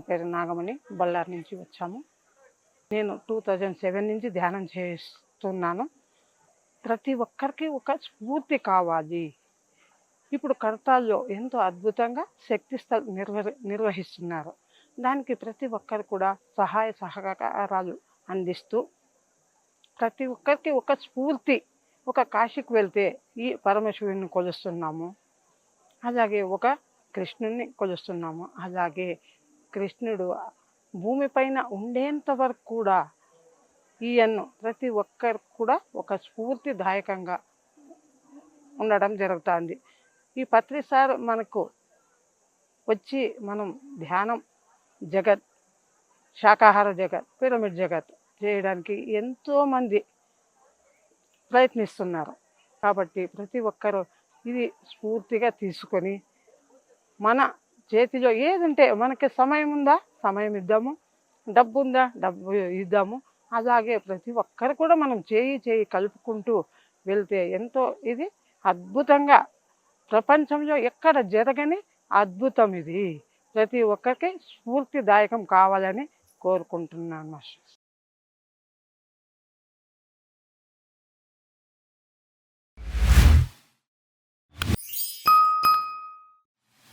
పేరు నాగమణి, బళ్ళారి నుంచి వచ్చాము. నేను 2007 నుంచి ధ్యానం చేస్తున్నాను. ప్రతి ఒక్కరికి ఒక స్ఫూర్తి కావాలి. ఇప్పుడు కడతాల్లో ఎంతో అద్భుతంగా శక్తి స్థల్ నిర్వహిస్తున్నారు. దానికి ప్రతి ఒక్కరు కూడా సహాయ సహకారాలు అందిస్తూ ప్రతి ఒక్కరికి ఒక స్ఫూర్తి. ఒక కాశీకి వెళ్తే ఈ పరమశివుని కొలుస్తున్నాము, అలాగే ఒక కృష్ణుని కొలుస్తున్నాము. అలాగే కృష్ణుడు భూమిపైన ఉండేంత వరకు కూడా ఈయన్ను ప్రతి ఒక్కరు కూడా ఒక స్ఫూర్తిదాయకంగా ఉండడం జరుగుతుంది. ఈ పత్రిసార్ మనకు వచ్చి మనం ధ్యానం జగత్, శాకాహార జగత్, పిరమిడ్ జగత్ చేయడానికి ఎంతోమంది ప్రయత్నిస్తున్నారు. కాబట్టి ప్రతి ఒక్కరూ ఇది స్ఫూర్తిగా తీసుకొని మన చేతిలో ఏదంటే మనకి సమయం ఉందా సమయం ఇద్దాము, డబ్బు ఉందా డబ్బు ఇద్దాము. అలాగే ప్రతి ఒక్కరు కూడా మనం చేయి కలుపుకుంటూ వెళ్తే ఎంతో ఇది అద్భుతంగా ప్రపంచంలో ఎక్కడ జరగని అద్భుతం ఇది. ప్రతి ఒక్కరికి స్ఫూర్తిదాయకం కావాలని కోరుకుంటున్నాను మాస్టర్.